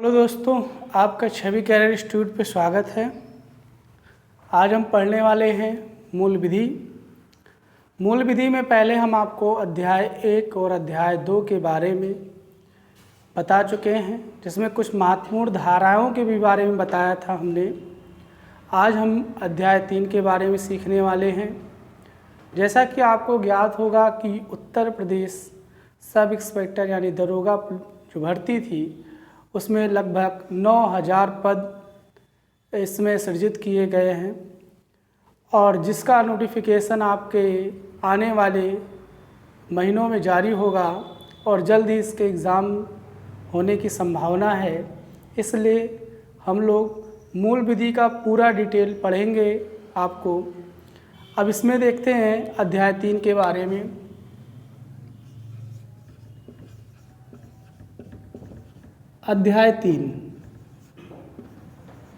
Hello दोस्तों, आपका छवि career institute पे स्वागत है। आज हम पढ़ने वाले हैं मूल विधि। मूल विधि में पहले हम आपको अध्याय 1 और अध्याय 2 के बारे में बता चुके हैं, जिसमें कुछ महत्वपूर्ण धाराओं के भी बारे में बताया था हमने। आज हम अध्याय 3 के बारे में सीखने वाले हैं। जैसा कि आपको ज्ञात होगा कि उत्तर प्रदेश सब इंस्पेक्टर यानी दरोगा जो भर्ती थी, उसमें लगभग 9000 पद इसमें सृजित किए गए हैं और जिसका नोटिफिकेशन आपके आने वाले महीनों में जारी होगा और जल्द ही इसके एग्ज़ाम होने की संभावना है। इसलिए हम लोग मूल विधि का पूरा डिटेल पढ़ेंगे आपको। अब इसमें देखते हैं अध्याय 3 के बारे में। अध्याय 3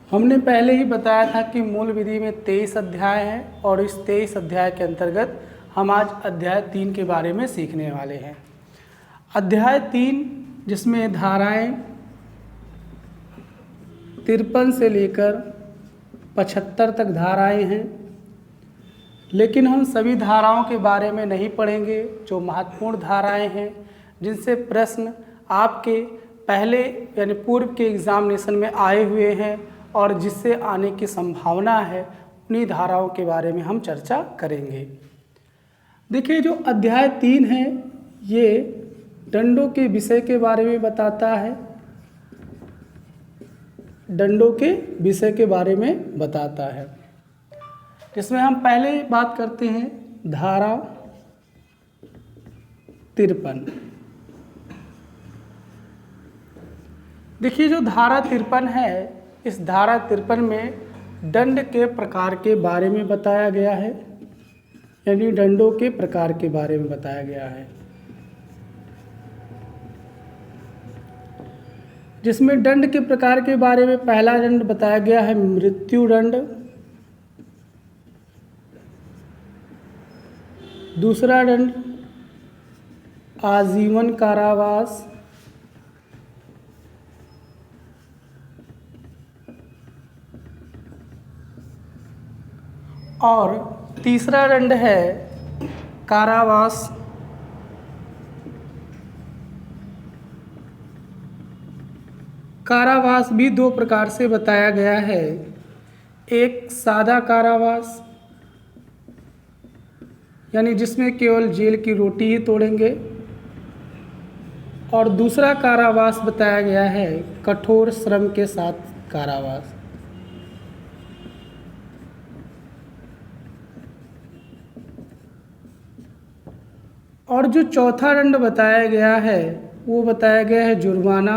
हमने पहले ही बताया था कि मूल विधि में 23 अध्याय हैं और इस 23 अध्याय के अंतर्गत हम आज अध्याय 3 के बारे में सीखने वाले हैं। अध्याय 3 जिसमें धाराएं 53 से लेकर 75 तक धाराएं हैं, लेकिन हम सभी धाराओं के बारे में नहीं पढ़ेंगे। जो महत्वपूर्ण धाराएं हैं जिनसे प्रश्न आपके पहले यानी पूर्व के एग्जामिनेशन में आए हुए हैं और जिससे आने की संभावना है, उन्हीं धाराओं के बारे में हम चर्चा करेंगे। देखिए, जो अध्याय 3 है ये दंडों के विषय के बारे में बताता है। दंडों के विषय के बारे में बताता है, जिसमें हम पहले बात करते हैं धारा 53। देखिए, जो धारा 53 है, इस धारा 53 में दंड के प्रकार के बारे में बताया गया है, यानी दंडों के प्रकार के बारे में बताया गया है, जिसमें दंड के प्रकार के बारे में पहला दंड बताया गया है मृत्यु दंड। दूसरा दंड आजीवन कारावास। और तीसरा दंड है कारावास। कारावास भी 2 प्रकार से बताया गया है। एक सादा कारावास, यानी जिसमें केवल जेल की रोटी ही तोड़ेंगे, और दूसरा कारावास बताया गया है कठोर श्रम के साथ कारावास। और जो चौथा दंड बताया गया है वो बताया गया है जुर्माना।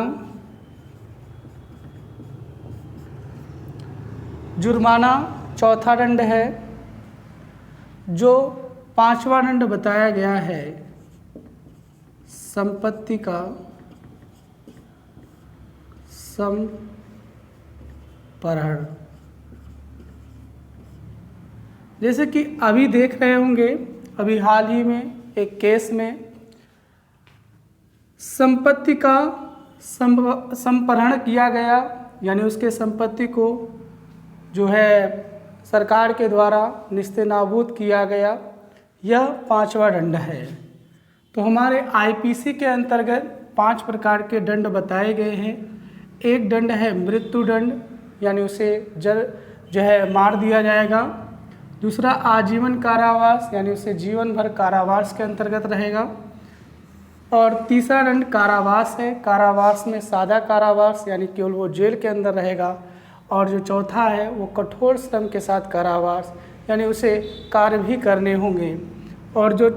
जुर्माना चौथा दंड है। जो पांचवा दंड बताया गया है संपत्ति का समपहरण। जैसे कि अभी देख रहे होंगे, अभी हाल ही में एक केस में संपत्ति का संपहरण किया गया, यानी उसके संपत्ति को जो है सरकार के द्वारा निस्तेनाबूद किया गया। यह पांचवा दंड है। तो हमारे आईपीसी के अंतर्गत 5 प्रकार के दंड बताए गए हैं। एक दंड है मृत्यु दंड, यानी उसे जो है मार दिया जाएगा। दूसरा आजीवन कारावास, यानी उसे जीवन भर कारावास के अंतर्गत रहेगा। और तीसरा दंड कारावास है। कारावास में सादा कारावास, यानी केवल वो जेल के अंदर रहेगा। और जो चौथा है वो कठोर श्रम के साथ कारावास, यानी उसे कार्य भी करने होंगे। और जो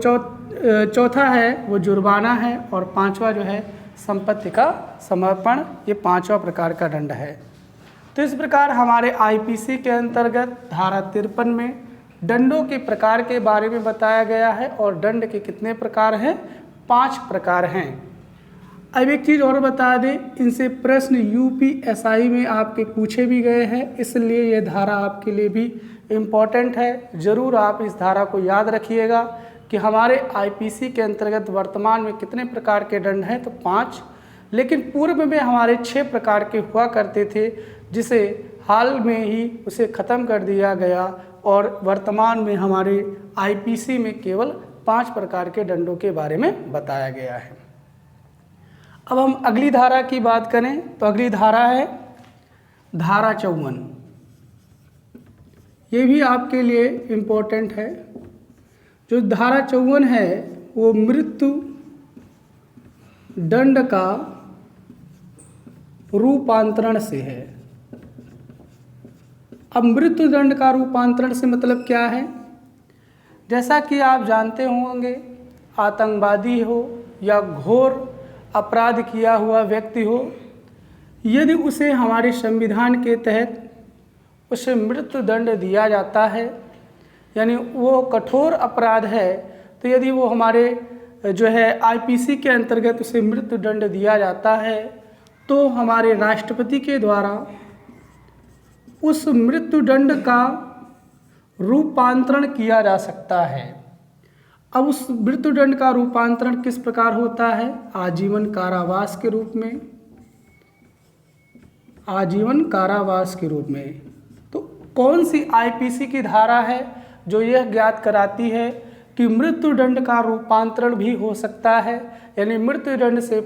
चौथा है वो जुर्माना है। और पांचवा जो है संपत्ति का समर्पण। ये 5वां प्रकार का दंड है। तो इस प्रकार हमारे आईपीसी के अंतर्गत धारा 53 में दंडों के प्रकार के बारे में बताया गया है। और दंड के कितने प्रकार हैं? 5 प्रकार हैं। अब एक चीज़ और बता दें, इनसे प्रश्न यूपीएसआई में आपके पूछे भी गए हैं, इसलिए ये धारा आपके लिए भी इम्पॉर्टेंट है। ज़रूर आप इस धारा को याद रखिएगा कि हमारे आईपीसी के अंतर्गत वर्तमान में कितने प्रकार के दंड हैं, तो 5। लेकिन पूर्व में हमारे 6 प्रकार के हुआ करते थे, जिसे हाल में ही उसे ख़त्म कर दिया गया और वर्तमान में हमारे आईपीसी में केवल 5 प्रकार के दंडों के बारे में बताया गया है। अब हम अगली धारा की बात करें तो अगली धारा है धारा 54। ये भी आपके लिए इम्पोर्टेंट है। जो धारा 54 है वो मृत्यु दंड का रूपांतरण से है। अब मृत्यु दंड का रूपांतरण से मतलब क्या है? जैसा कि आप जानते होंगे, आतंकवादी हो या घोर अपराध किया हुआ व्यक्ति हो, यदि उसे हमारे संविधान के तहत उसे मृत्यु दंड दिया जाता है, यानी वो कठोर अपराध है, तो यदि वो हमारे जो है आईपीसी के अंतर्गत उसे मृत्यु दंड दिया जाता है, तो हमारे राष्ट्रपति के द्वारा उस मृत्यु दंड का रूपांतरण किया जा सकता है। अब उस मृत्यु दंड का रूपांतरण किस प्रकार होता है? आजीवन कारावास के रूप में, आजीवन कारावास के रूप में। तो कौन सी आईपीसी की धारा है जो यह ज्ञात कराती है कि मृत्यु दंड का रूपांतरण भी हो सकता है, यानी मृत्यु दंड से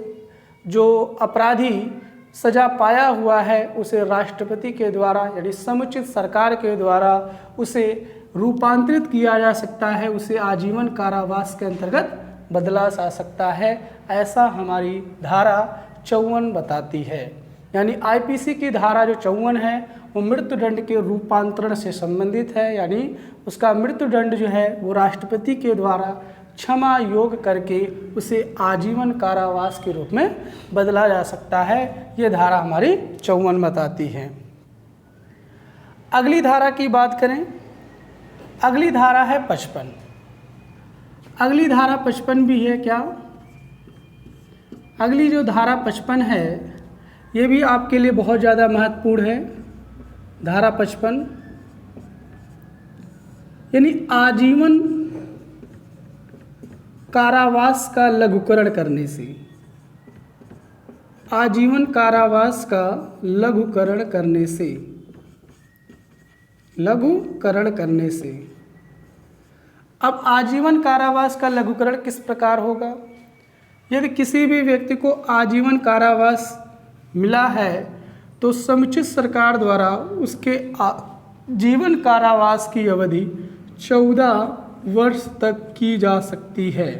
जो अपराधी सजा पाया हुआ है उसे राष्ट्रपति के द्वारा यानी समुचित सरकार के द्वारा उसे रूपांतरित किया जा सकता है, उसे आजीवन कारावास के अंतर्गत बदला जा सकता है। ऐसा हमारी धारा 54 बताती है। यानी आईपीसी की धारा जो 54 है वो मृत्यु दंड के रूपांतरण से संबंधित है, यानी उसका मृत्यु दंड जो है वो राष्ट्रपति के द्वारा क्षमा योग करके उसे आजीवन कारावास के रूप में बदला जा सकता है। ये धारा हमारी 54 बताती है। अगली धारा की बात करें, अगली धारा है 55। अगली धारा 55 भी है क्या? अगली जो धारा 55 है ये भी आपके लिए बहुत ज़्यादा महत्वपूर्ण है। धारा 55 यानी आजीवन कारावास का लघुकरण करने से, आजीवन कारावास का लघुकरण करने से, लघुकरण करने से। अब आजीवन कारावास का लघुकरण किस प्रकार होगा? यदि किसी भी व्यक्ति को आजीवन कारावास मिला है तो समुचित सरकार द्वारा उसके जीवन कारावास की अवधि 14 वर्ष तक की जा सकती है।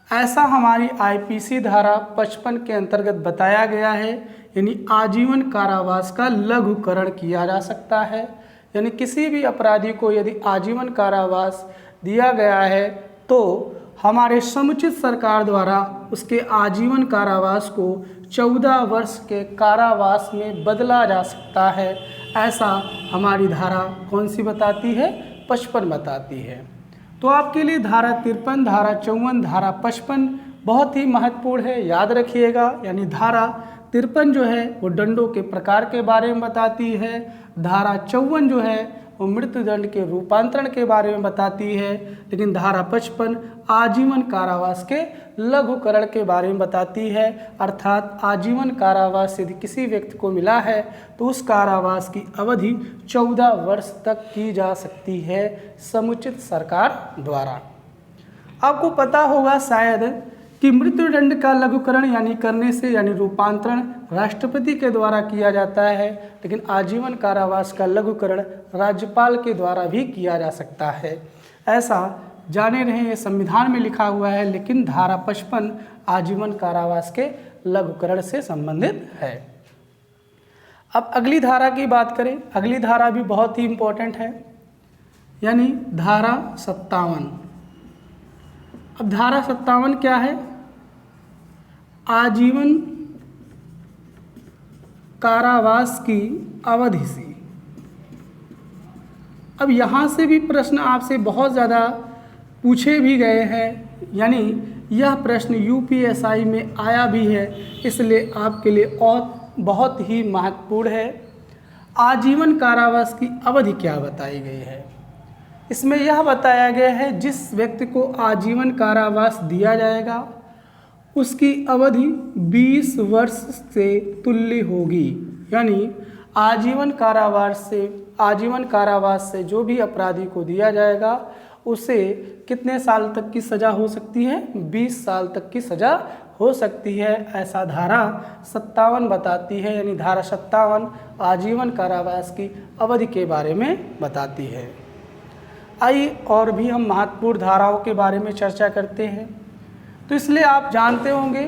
ऐसा हमारी आईपीसी धारा 55 के अंतर्गत बताया गया है। यानी आजीवन कारावास का लघुकरण किया जा सकता है, यानी किसी भी अपराधी को यदि आजीवन कारावास दिया गया है तो हमारे समुचित सरकार द्वारा उसके आजीवन कारावास को 14 वर्ष के कारावास में बदला जा सकता है। ऐसा हमारी धारा कौन सी बताती है? 55 बताती है। तो आपके लिए धारा 53, धारा 54, धारा 55 बहुत ही महत्वपूर्ण है, याद रखिएगा। यानी धारा 53 जो है वो दंडों के प्रकार के बारे में बताती है, धारा 54 जो है वो मृत्यु दंड के रूपांतरण के बारे में बताती है, लेकिन धारा 55 आजीवन कारावास के लघुकरण के बारे में बताती है। अर्थात आजीवन कारावास यदि किसी व्यक्ति को मिला है तो उस कारावास की अवधि 14 वर्ष तक की जा सकती है समुचित सरकार द्वारा। आपको पता होगा शायद कि मृत्यु दंड का लघुकरण यानी करने से यानी रूपांतरण राष्ट्रपति के द्वारा किया जाता है, लेकिन आजीवन कारावास का लघुकरण राज्यपाल के द्वारा भी किया जा सकता है। ऐसा जाने रहे ये संविधान में लिखा हुआ है, लेकिन धारा 55 आजीवन कारावास के लघुकरण से संबंधित है। अब अगली धारा की बात करें, अगली धारा भी बहुत ही इम्पोर्टेंट है, यानी धारा 57। अब धारा 57 क्या है? आजीवन कारावास की अवधि से। अब यहाँ से भी प्रश्न आपसे बहुत ज़्यादा पूछे भी गए हैं, यानी यह प्रश्न यूपीएससी में आया भी है, इसलिए आपके लिए और बहुत ही महत्वपूर्ण है। आजीवन कारावास की अवधि क्या बताई गई है? इसमें यह बताया गया है जिस व्यक्ति को आजीवन कारावास दिया जाएगा उसकी अवधि 20 वर्ष से तुल्य होगी। यानी आजीवन कारावास से जो भी अपराधी को दिया जाएगा उसे कितने साल तक की सज़ा हो सकती है? 20 साल तक की सज़ा हो सकती है, ऐसा धारा 57 बताती है। यानी धारा 57 आजीवन कारावास की अवधि के बारे में बताती है। आइए और भी हम महत्वपूर्ण धाराओं के बारे में चर्चा करते हैं। तो इसलिए आप जानते होंगे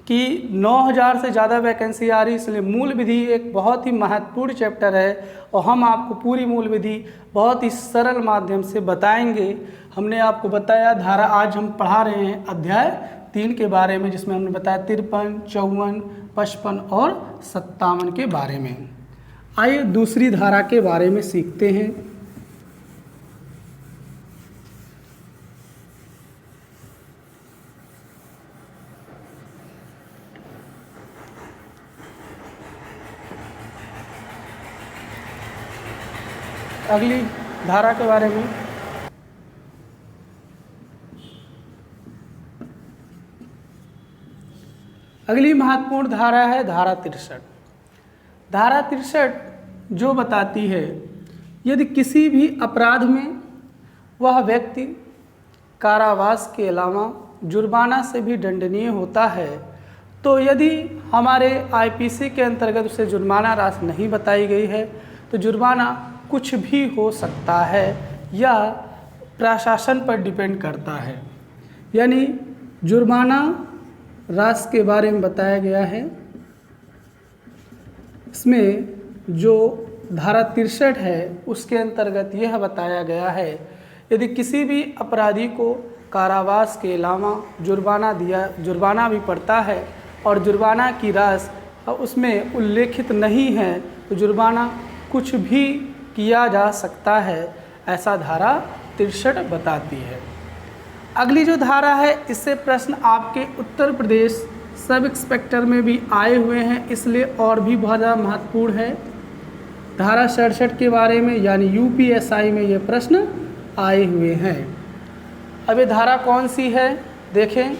कि 9000 से ज़्यादा वैकेंसी आ रही, इसलिए मूल विधि एक बहुत ही महत्वपूर्ण चैप्टर है और हम आपको पूरी मूल विधि बहुत ही सरल माध्यम से बताएंगे। हमने आपको बताया धारा, आज हम पढ़ा रहे हैं अध्याय 3 के बारे में, जिसमें हमने बताया 53, 54, 55 और 57 के बारे में। आइए दूसरी धारा के बारे में सीखते हैं। अगली धारा के बारे में अगली महत्वपूर्ण धारा है धारा 63। धारा 63 जो बताती है यदि किसी भी अपराध में वह व्यक्ति कारावास के अलावा जुर्माना से भी दंडनीय होता है, तो यदि हमारे आईपीसी के अंतर्गत उसे जुर्माना राशि नहीं बताई गई है तो जुर्माना कुछ भी हो सकता है या प्रशासन पर डिपेंड करता है। यानी जुर्माना राशि के बारे में बताया गया है। इसमें जो धारा 63 है उसके अंतर्गत यह बताया गया है यदि किसी भी अपराधी को कारावास के अलावा जुर्माना भी पड़ता है और जुर्माना की राशि उसमें उल्लेखित नहीं है तो जुर्माना कुछ भी किया जा सकता है, ऐसा धारा 63 बताती है। अगली जो धारा है इससे प्रश्न आपके उत्तर प्रदेश सब इंस्पेक्टर में भी आए हुए हैं, इसलिए और भी बहुत ज़्यादा महत्वपूर्ण है। धारा 67 के बारे में, यानी यूपीएसआई में ये प्रश्न आए हुए हैं। अब ये धारा कौन सी है देखें,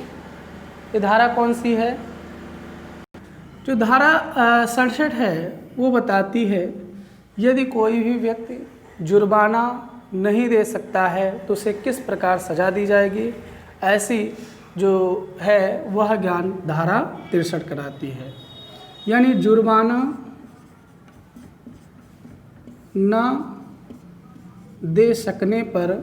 ये धारा कौन सी है? जो धारा 67 है वो बताती है यदि कोई भी व्यक्ति जुर्माना नहीं दे सकता है तो उसे किस प्रकार सज़ा दी जाएगी, ऐसी जो है वह ज्ञान धारा 63 कराती है। यानी जुर्माना न दे सकने पर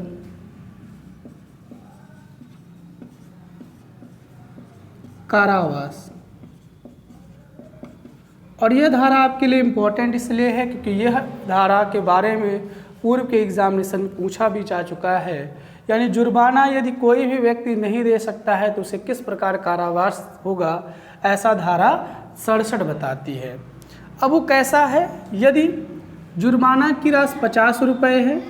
कारावास। और यह धारा आपके लिए इम्पोर्टेंट इसलिए है क्योंकि यह धारा के बारे में पूर्व के एग्जामिनेशन में पूछा भी जा चुका है। यानी जुर्माना यदि कोई भी व्यक्ति नहीं दे सकता है तो उसे किस प्रकार कारावास होगा, ऐसा धारा 67 बताती है। अब वो कैसा है? यदि जुर्माना की राशि 50 रुपये है,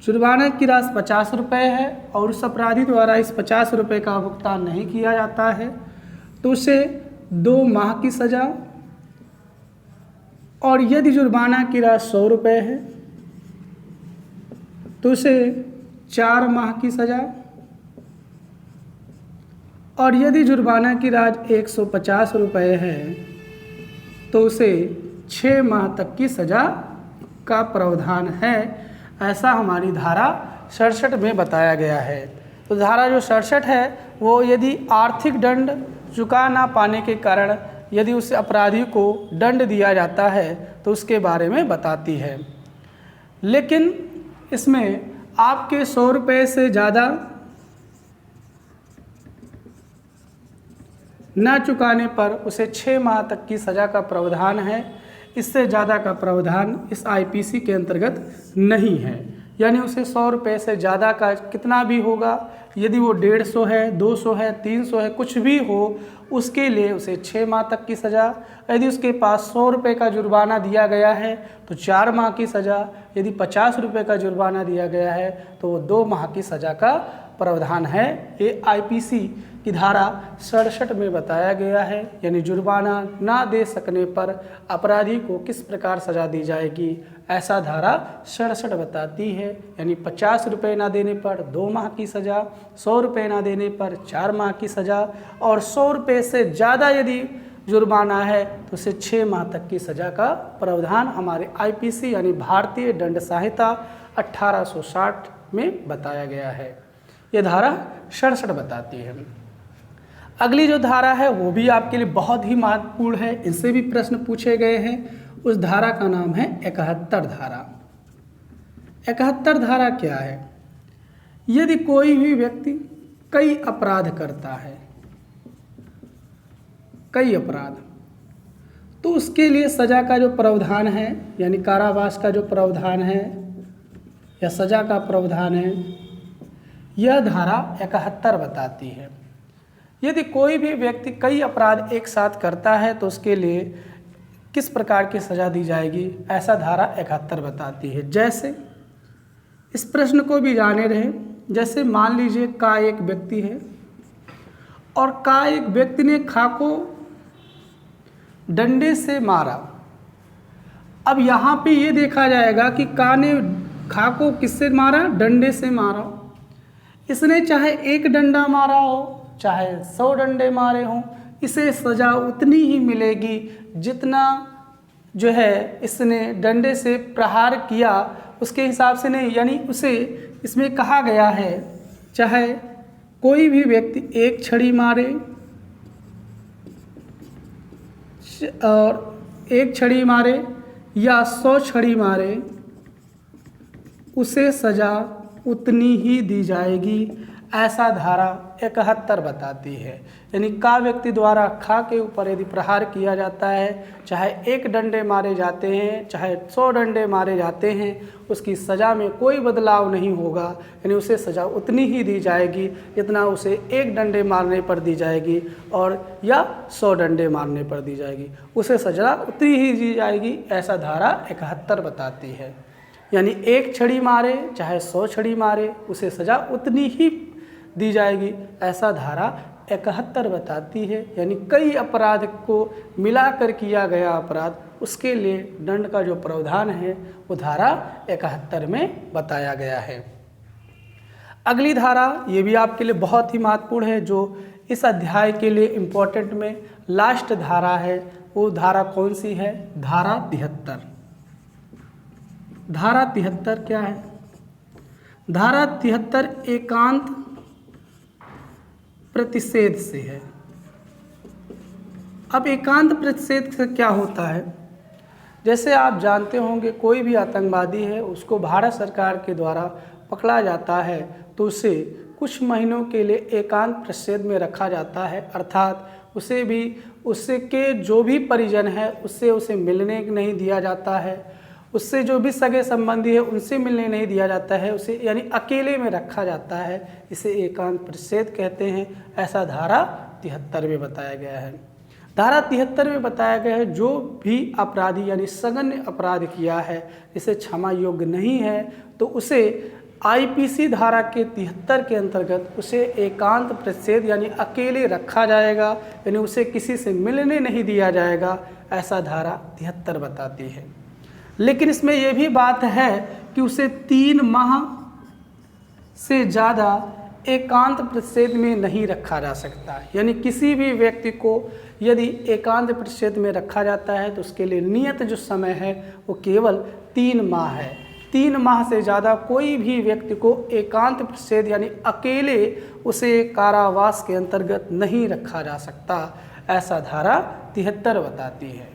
जुर्माना की राशि 50 रुपये है और उस अपराधी द्वारा इस 50 रुपये का भुगतान नहीं किया जाता है तो उसे 2 माह की सज़ा, और यदि जुर्माना की राशि 100 रुपये है तो उसे 4 माह की सज़ा, और यदि जुर्माना की राशि 150 रुपये है तो उसे 6 माह तक की सज़ा का प्रावधान है, ऐसा हमारी धारा 67 में बताया गया है। तो धारा जो 67 है वो यदि आर्थिक दंड चुका ना पाने के कारण यदि उस अपराधी को दंड दिया जाता है तो उसके बारे में बताती है। लेकिन इसमें आपके 100 रुपये से ज़्यादा न चुकाने पर उसे 6 माह तक की सज़ा का प्रावधान है। इससे ज़्यादा का प्रावधान इस आईपीसी के अंतर्गत नहीं है। यानी उसे 100 रुपये से ज़्यादा का कितना भी होगा, यदि वो 150 है, 200 है, 300 है, कुछ भी हो, उसके लिए उसे 6 माह तक की सज़ा। यदि उसके पास 100 रुपये का जुर्माना दिया गया है तो 4 माह की सज़ा। यदि 50 रुपये का जुर्माना दिया गया है तो वो 2 माह की सज़ा का प्रावधान है। ये आईपीसी की धारा 67 में बताया गया है, यानी जुर्माना ना दे सकने पर अपराधी को किस प्रकार सजा दी जाएगी, ऐसा धारा 67 बताती है। यानी 50 रुपये ना देने पर 2 माह की सज़ा, 100 रुपये ना देने पर 4 माह की सज़ा और 100 रुपये से ज़्यादा यदि जुर्माना है तो उसे 6 माह तक की सज़ा का प्रावधान हमारे आईपीसी यानी भारतीय दंड संहिता 1860 में बताया गया है। ये धारा 67 बताती है। अगली जो धारा है वो भी आपके लिए बहुत ही महत्वपूर्ण है, इनसे भी प्रश्न पूछे गए हैं। उस धारा का नाम है 71 धारा। 71 धारा क्या है? यदि कोई भी व्यक्ति कई अपराध करता है, कई अपराध, तो उसके लिए सज़ा का जो प्रावधान है यानी कारावास का जो प्रावधान है या सज़ा का प्रावधान है, यह धारा 71 बताती है। यदि कोई भी व्यक्ति कई अपराध एक साथ करता है तो उसके लिए किस प्रकार की सज़ा दी जाएगी, ऐसा धारा 71 बताती है। जैसे इस प्रश्न को भी जाने रहे, जैसे मान लीजिए का एक व्यक्ति है और का एक व्यक्ति ने खा को डंडे से मारा। अब यहाँ पे ये देखा जाएगा कि का ने खा को किससे मारा? डंडे से मारा। इसने चाहे एक डंडा मारा हो चाहे 100 डंडे मारे हों, इसे सज़ा उतनी ही मिलेगी जितना जो है इसने डंडे से प्रहार किया उसके हिसाब से नहीं। यानी उसे इसमें कहा गया है चाहे कोई भी व्यक्ति एक छड़ी मारे और एक छड़ी मारे या 100 छड़ी मारे, उसे सज़ा उतनी ही दी जाएगी, ऐसा धारा 71 बताती है। यानी का व्यक्ति द्वारा खा के ऊपर यदि प्रहार किया जाता है, चाहे एक डंडे मारे जाते हैं चाहे 100 डंडे मारे जाते हैं, उसकी सज़ा में कोई बदलाव नहीं होगा। यानी उसे सज़ा उतनी ही दी जाएगी जितना उसे एक डंडे मारने पर दी जाएगी और या 100 डंडे मारने पर दी जाएगी, उसे सज़ा उतनी ही दी जाएगी, ऐसा धारा 71 बताती है। यानी एक छड़ी मारे चाहे 100 छड़ी मारे, उसे सज़ा उतनी ही दी जाएगी, ऐसा धारा 71 बताती है। यानी कई अपराध को मिलाकर किया गया अपराध, उसके लिए दंड का जो प्रावधान है वो धारा 71 में बताया गया है। अगली धारा ये भी आपके लिए बहुत ही महत्वपूर्ण है, जो इस अध्याय के लिए इम्पोर्टेंट में लास्ट धारा है। वो धारा कौन सी है? धारा 73। धारा 73 क्या है? धारा 73 एकांत प्रतिषेध से है। अब एकांत प्रतिषेध से क्या होता है? जैसे आप जानते होंगे कोई भी आतंकवादी है, उसको भारत सरकार के द्वारा पकड़ा जाता है तो उसे कुछ महीनों के लिए एकांत प्रतिषेध में रखा जाता है, अर्थात उसे भी उसके जो भी परिजन है उससे उसे मिलने नहीं दिया जाता है, उससे जो भी सगे संबंधी है उनसे मिलने नहीं दिया जाता है, उसे यानी अकेले में रखा जाता है। इसे एकांत प्रतिषेध कहते हैं, ऐसा धारा 73 में बताया गया है। धारा 73 में बताया गया है जो भी अपराधी यानी सघन अपराध किया है, जिसे क्षमा योग्य नहीं है, तो उसे आईपीसी धारा के 73 के अंतर्गत उसे एकांत प्रतिषेध यानी अकेले रखा जाएगा, यानी उसे किसी से मिलने नहीं दिया जाएगा, ऐसा धारा 73 बताती है। लेकिन इसमें यह भी बात है कि उसे 3 माह से ज़्यादा एकांत प्रतिषेध में नहीं रखा जा सकता। यानी किसी भी व्यक्ति को यदि एकांत प्रतिषेध में रखा जाता है तो उसके लिए नियत जो समय है वो केवल 3 माह है। 3 माह से ज़्यादा कोई भी व्यक्ति को एकांत प्रतिषेध यानी अकेले उसे कारावास के अंतर्गत नहीं रखा जा सकता, ऐसा धारा 73 बताती है।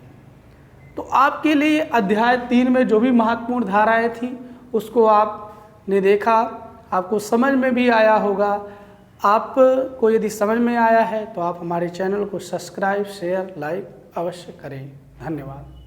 तो आपके लिए अध्याय 3 में जो भी महत्वपूर्ण धाराएं थी उसको आपने देखा, आपको समझ में भी आया होगा। आपको यदि समझ में आया है तो आप हमारे चैनल को सब्सक्राइब, शेयर, लाइक अवश्य करें। धन्यवाद।